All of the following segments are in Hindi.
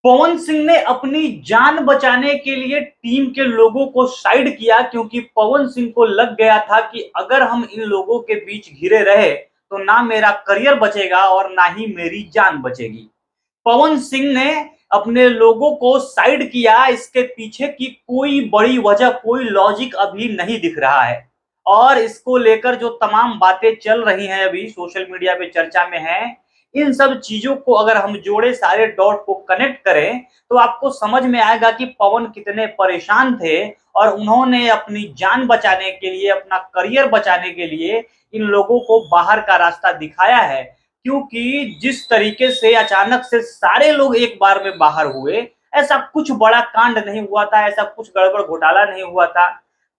पवन सिंह ने अपनी जान बचाने के लिए टीम के लोगों को साइड किया, क्योंकि पवन सिंह को लग गया था कि अगर हम इन लोगों के बीच घिरे रहे तो ना मेरा करियर बचेगा और ना ही मेरी जान बचेगी। पवन सिंह ने अपने लोगों को साइड किया। इसके पीछे की कोई बड़ी वजह, कोई लॉजिक अभी नहीं दिख रहा है। और इसको लेकर जो तमाम बातें चल रही हैं, अभी सोशल मीडिया पे चर्चा में है, इन सब चीजों को अगर हम जोड़े, सारे डॉट को कनेक्ट करें, तो आपको समझ में आएगा कि पवन कितने परेशान थे और उन्होंने अपनी जान बचाने के लिए, अपना करियर बचाने के लिए इन लोगों को बाहर का रास्ता दिखाया है। क्योंकि जिस तरीके से अचानक से सारे लोग एक बार में बाहर हुए, ऐसा कुछ बड़ा कांड नहीं हुआ था, ऐसा कुछ गड़बड़ घोटाला नहीं हुआ था।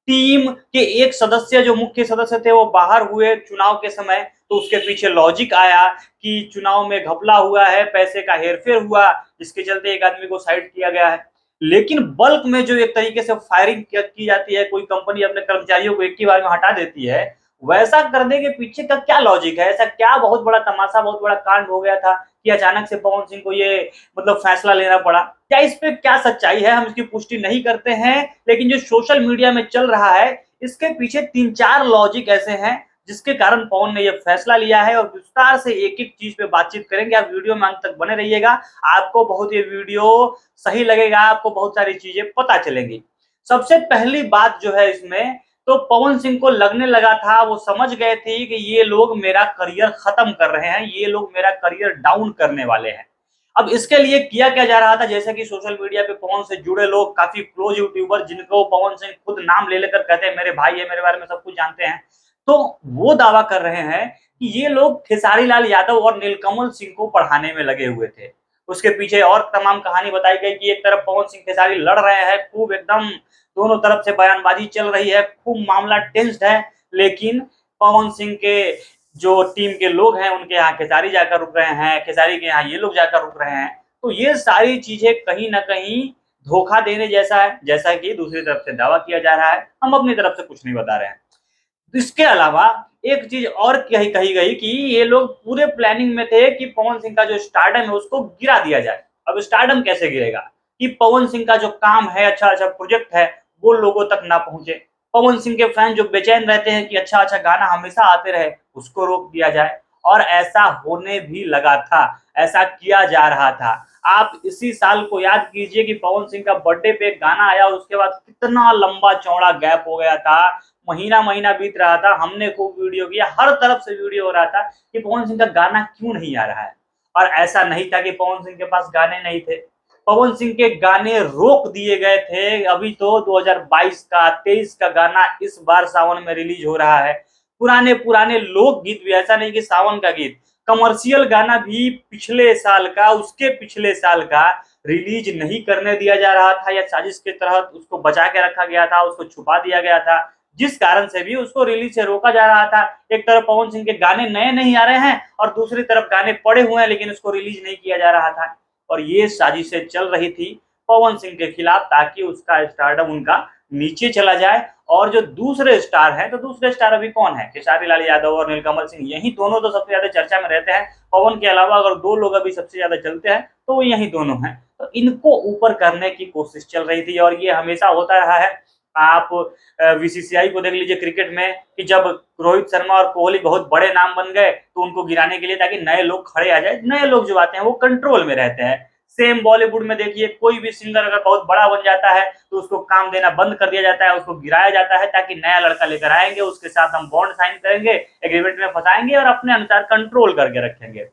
टीम के एक सदस्य, जो मुख्य सदस्य थे, वो बाहर हुए चुनाव के समय, तो उसके पीछे लॉजिक आया कि चुनाव में घपला हुआ है, पैसे का हेरफेर हुआ, जिसके चलते एक आदमी को साइड किया गया है। लेकिन बल्क में जो एक तरीके से फायरिंग की जाती है, कोई कंपनी अपने कर्मचारियों को एक ही बार में हटा देती है, वैसा करने के पीछे का क्या लॉजिक है? ऐसा क्या बहुत बड़ा तमाशा, बहुत बड़ा कांड हो गया था कि अचानक से पवन सिंह को ये फैसला लेना पड़ा? क्या इस पे क्या सच्चाई है, हम इसकी पुष्टि नहीं करते हैं, लेकिन जो सोशल मीडिया में चल रहा है, इसके पीछे 3-4 लॉजिक ऐसे हैं जिसके कारण पवन ने यह फैसला लिया है। और विस्तार से एक एक चीज पे बातचीत करेंगे। आप वीडियो में अंत तक बने रहिएगा, आपको बहुत ये वीडियो सही लगेगा, आपको बहुत सारी चीजें पता चलेंगी। सबसे पहली बात जो है इसमें, तो पवन सिंह को लगने लगा था, वो समझ गए थे कि ये लोग मेरा करियर खत्म कर रहे हैं, ये लोग मेरा करियर डाउन करने वाले हैं। अब इसके लिए किया क्या जा रहा था, जैसे कि सोशल मीडिया पे पवन से जुड़े लोग, काफी क्लोज यूट्यूबर, जिनको पवन सिंह खुद नाम ले लेकर कहते हैं मेरे भाई है, मेरे बारे में सब कुछ जानते हैं, तो वो दावा कर रहे हैं कि ये लोग खेसारी लाल यादव और नीलकमल सिंह को पढ़ाने में लगे हुए थे। उसके पीछे और तमाम कहानी बताई गई कि एक तरफ पवन सिंह खेसारी लड़ रहे हैं, खूब एकदम दोनों तरफ से बयानबाजी चल रही है, खूब मामला टेंस्ड है, लेकिन पवन सिंह के जो टीम के लोग हैं, उनके यहाँ खेसारी जाकर रुक रहे हैं, खेसारी के यहाँ ये लोग जाकर रुक रहे हैं। तो ये सारी चीजें कहीं ना कहीं धोखा देने जैसा है, जैसा कि दूसरी तरफ से दावा किया जा रहा है। हम अपनी तरफ से कुछ नहीं बता रहे हैं। इसके अलावा एक चीज और कही गई कि ये लोग पूरे प्लानिंग में थे कि पवन सिंह का जो स्टारडम है उसको गिरा दिया जाए। अब स्टारडम कैसे गिरेगा कि पवन सिंह का जो काम है, अच्छा अच्छा प्रोजेक्ट है, वो लोगों तक ना पहुंचे। पवन सिंह के फैन जो बेचैन रहते हैं कि अच्छा अच्छा गाना हमेशा आते रहे, उसको रोक दिया जाए। और ऐसा होने भी लगा था, ऐसा किया जा रहा था। आप इसी साल को याद कीजिए कि पवन सिंह का बर्थडे पे एक गाना आया, उसके बाद कितना लंबा चौड़ा गैप हो गया था, महीना महीना बीत रहा था, हमने खूब वीडियो किया, हर तरफ से वीडियो हो रहा था कि पवन सिंह का गाना क्यों नहीं आ रहा है। और ऐसा नहीं था कि पवन सिंह के पास गाने नहीं थे, पवन सिंह के गाने रोक दिए गए थे। अभी तो 2022 का 23 का गाना इस बार सावन में रिलीज हो रहा है। पुराने पुराने लोक गीत भी, ऐसा नहीं कि सावन का गीत, कमर्शियल गाना भी पिछले साल का, उसके पिछले साल का रिलीज नहीं करने दिया जा रहा था, या साजिश के तहत उसको बचा के रखा गया था, उसको छुपा दिया गया था, जिस कारण से भी उसको रिलीज से रोका जा रहा था। एक तरफ पवन सिंह के गाने नए नहीं आ रहे हैं और दूसरी तरफ गाने पड़े हुए हैं, लेकिन उसको रिलीज नहीं किया जा रहा था। और ये साजिशें चल रही थी पवन सिंह के खिलाफ, ताकि उसका स्टारडम उनका नीचे चला जाए। और जो दूसरे स्टार हैं, तो दूसरे स्टार अभी कौन है? खेसारी लाल यादव और नीलकमल सिंह, यही दोनों तो सबसे ज्यादा चर्चा में रहते हैं। पवन के अलावा अगर 2 लोग अभी सबसे ज्यादा चलते हैं तो वो यही दोनों हैं। तो इनको ऊपर करने की कोशिश चल रही थी, और ये हमेशा होता रहा है। आप बीसीसीआई को देख लीजिए क्रिकेट में, कि जब रोहित शर्मा और कोहली बहुत बड़े नाम बन गए तो उनको गिराने के लिए, ताकि नए लोग खड़े आ जाए, नए लोग जो आते हैं वो कंट्रोल में रहते हैं। सेम बॉलीवुड में देखिए, कोई भी सिंगर अगर बहुत बड़ा बन जाता है तो उसको काम देना बंद कर दिया जाता है, उसको गिराया जाता है, ताकि नया लड़का लेकर आएंगे, उसके साथ हम बॉन्ड साइन करेंगे, एग्रीमेंट में फंसाएंगे और अपने अनुसार कंट्रोल करके रखेंगे।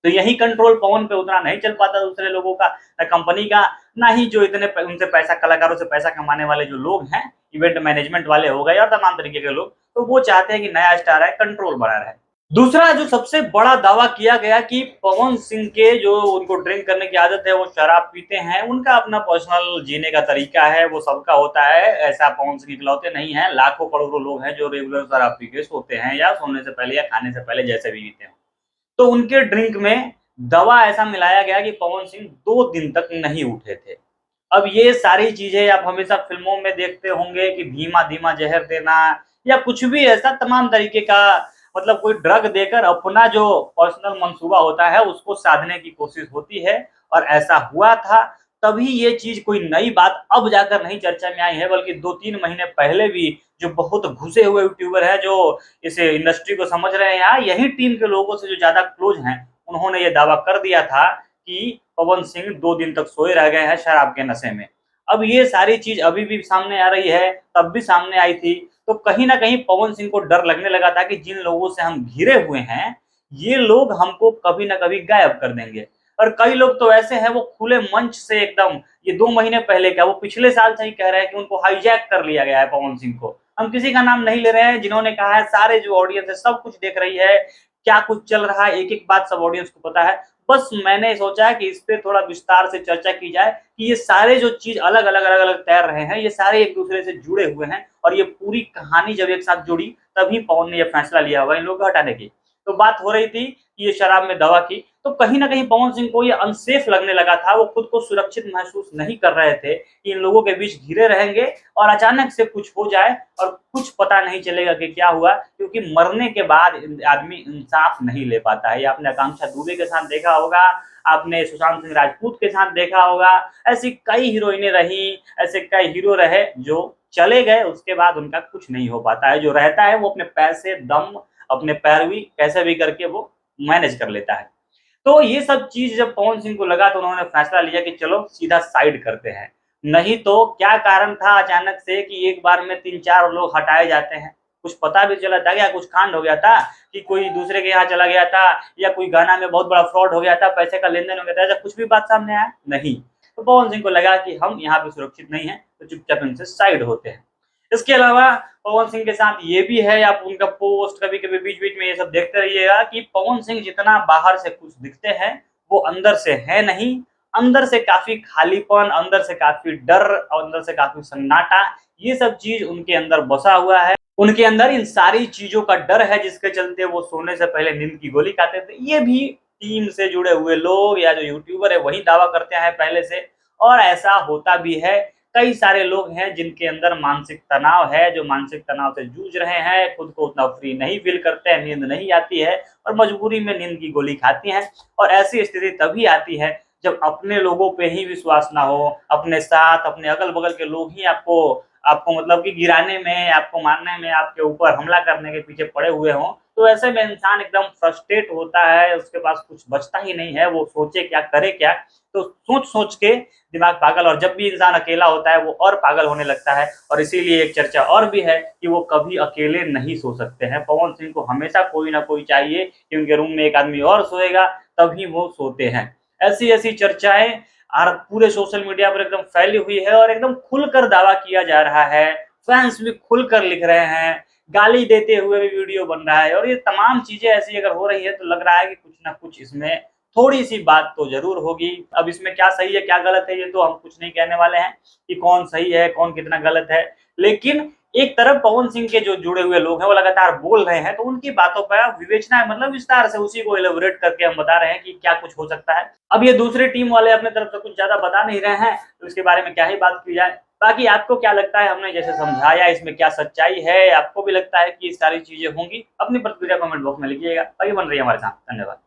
तो यही कंट्रोल पवन पे उतना नहीं चल पाता दूसरे लोगों का, ना कंपनी का, ना ही जो इतने उनसे पैसा, कलाकारों से पैसा कमाने वाले जो लोग हैं, इवेंट मैनेजमेंट वाले हो गए और तमाम तरीके के लोग, तो वो चाहते हैं कि नया स्टार है, कंट्रोल बना रहे। दूसरा जो सबसे बड़ा दावा किया गया कि पवन सिंह के जो उनको ड्रिंक करने की आदत है, वो शराब पीते हैं, उनका अपना पर्सनल जीने का तरीका है, वो सबका होता है, ऐसा पवन सिंह इकलौते नहीं है, लाखों करोड़ों लोग हैं जो रेगुलर शराब पी के सोते हैं, या सोने से पहले या खाने से पहले, जैसे भी पीते हैं। तो उनके ड्रिंक में दवा ऐसा मिलाया गया कि पवन सिंह 2 दिन तक नहीं उठे थे। अब ये सारी चीजें आप हमेशा फिल्मों में देखते होंगे कि धीमा धीमा जहर देना, या कुछ भी ऐसा तमाम तरीके का, कोई ड्रग देकर अपना जो पर्सनल मंसूबा होता है उसको साधने की कोशिश होती है। और ऐसा हुआ था, तभी ये चीज कोई नई बात अब जाकर नहीं चर्चा में आई है, बल्कि 2-3 महीने पहले भी जो बहुत घुसे हुए यूट्यूबर है जो इस इंडस्ट्री को समझ रहे हैं, यही टीम के लोगों से जो ज्यादा क्लोज हैं, उन्होंने ये दावा कर दिया था कि पवन सिंह 2 दिन तक सोए रह गए हैं शराब के नशे में। अब ये सारी चीज अभी भी सामने आ रही है, तब भी सामने आई थी, तो कहीं ना कहीं पवन सिंह को डर लगने लगा था कि जिन लोगों से हम घिरे हुए हैं, ये लोग हमको कभी ना कभी गायब कर देंगे। और कई लोग तो ऐसे हैं, वो खुले मंच से एकदम, ये 2 महीने पहले क्या, वो पिछले साल से ही कह रहे हैं कि उनको हाईजैक कर लिया गया है पवन सिंह को। हम किसी का नाम नहीं ले रहे हैं, जिन्होंने कहा है, सारे जो ऑडियंस है सब कुछ देख रही है, क्या कुछ चल रहा है, एक एक बात सब ऑडियंस को पता है। बस मैंने सोचा है कि इस पे थोड़ा विस्तार से चर्चा की जाए कि ये सारे जो चीज अलग अलग अलग अलग तैर रहे हैं, ये सारे एक दूसरे से जुड़े हुए हैं, और ये पूरी कहानी जब एक साथ जुड़ी, तभी पवन ने ये फैसला लिया होगा इन लोगों को हटाने की। तो बात हो रही थी कि ये शराब में दवा की, तो कहीं ना कहीं पवन सिंह को ये अनसेफ लगने लगा था, वो खुद को सुरक्षित महसूस नहीं कर रहे थे कि इन लोगों के बीच घिरे रहेंगे और अचानक से कुछ हो जाए और कुछ पता नहीं चलेगा कि क्या हुआ, क्योंकि मरने के बाद आदमी इंसाफ नहीं ले पाता है। ये आपने आकांक्षा दुबे के साथ देखा होगा, आपने सुशांत सिंह राजपूत के साथ देखा होगा, ऐसी कई हीरोइनें रही, ऐसे कई हीरो रहे जो चले गए, उसके बाद उनका कुछ नहीं हो पाता है। जो रहता है वो अपने पैसे, दम, अपने पैरवी कैसे भी करके वो मैनेज कर लेता है। तो ये सब चीज जब पवन सिंह को लगा, तो उन्होंने फैसला लिया कि चलो सीधा साइड करते हैं। नहीं तो क्या कारण था अचानक से कि एक बार में 3-4 लोग हटाए जाते हैं? कुछ पता भी चला था क्या? कुछ कांड हो गया था कि कोई दूसरे के यहाँ चला गया था, या कोई गाना में बहुत बड़ा फ्रॉड हो गया था, पैसे का लेन देन हो गया था, ऐसा कुछ भी बात सामने आया नहीं। तो पवन सिंह को लगा कि हम यहाँ पे सुरक्षित नहीं है, तो चुपचाप इनसे साइड होते हैं। इसके अलावा पवन सिंह के साथ ये भी है, आप उनका पोस्ट कभी कभी बीच बीच में ये सब देखते रहिएगा कि पवन सिंह जितना बाहर से कुछ दिखते हैं, वो अंदर से है नहीं। अंदर से काफी खालीपन, अंदर से काफी डर, अंदर से काफी सन्नाटा, ये सब चीज उनके अंदर बसा हुआ है। उनके अंदर इन सारी चीजों का डर है, जिसके चलते वो सोने से पहले नींद की गोली खाते थे। ये भी टीम से जुड़े हुए लोग या जो यूट्यूबर है वही दावा करते हैं पहले से, और ऐसा होता भी है। कई सारे लोग हैं जिनके अंदर मानसिक तनाव है, जो मानसिक तनाव से जूझ रहे हैं, खुद को उतना फ्री नहीं फील करते हैं, नींद नहीं आती है और मजबूरी में नींद की गोली खाती हैं। और ऐसी स्थिति तभी आती है जब अपने लोगों पे ही विश्वास ना हो, अपने साथ अपने अगल बगल के लोग ही आपको आपको मतलब कि गिराने में, आपको मारने में, आपके ऊपर हमला करने के पीछे पड़े हुए हों, तो ऐसे में इंसान एकदम फ्रस्ट्रेट होता है, उसके पास कुछ बचता ही नहीं है, वो सोचे क्या, करे क्या। तो सोच सोच के दिमाग पागल, और जब भी इंसान अकेला होता है वो और पागल होने लगता है। और इसीलिए एक चर्चा और भी है कि वो कभी अकेले नहीं सो सकते हैं। पवन सिंह को हमेशा कोई ना कोई चाहिए कि उनके रूम में एक आदमी और सोएगा, तभी वो सोते हैं। ऐसी ऐसी चर्चाएं और पूरे सोशल मीडिया पर एकदम फैली हुई है, और एकदम खुलकर दावा किया जा रहा है, फैंस भी खुलकर लिख रहे हैं, गाली देते हुए भी वीडियो बन रहा है। और ये तमाम चीजें ऐसी अगर हो रही है, तो लग रहा है कि कुछ ना कुछ इसमें थोड़ी सी बात तो जरूर होगी। अब इसमें क्या सही है क्या गलत है, ये तो हम कुछ नहीं कहने वाले हैं कि कौन सही है कौन कितना गलत है। लेकिन एक तरफ पवन सिंह के जो जुड़े हुए लोग हैं वो लगातार बोल रहे हैं, तो उनकी बातों पर विवेचना, मतलब विस्तार से उसी को एलोबरेट करके हम बता रहे हैं कि क्या कुछ हो सकता है। अब ये दूसरे टीम वाले अपने तरफ से कुछ ज्यादा बता नहीं रहे हैं, तो इसके बारे में क्या ही बात की जाए। बाकी आपको क्या लगता है, हमने जैसे समझाया इसमें क्या सच्चाई है? आपको भी लगता है कि सारी चीजें होंगी? अपनी प्रतिक्रिया कमेंट बॉक्स में लिखिएगा। आगे बन रही है हमारे साथ। धन्यवाद।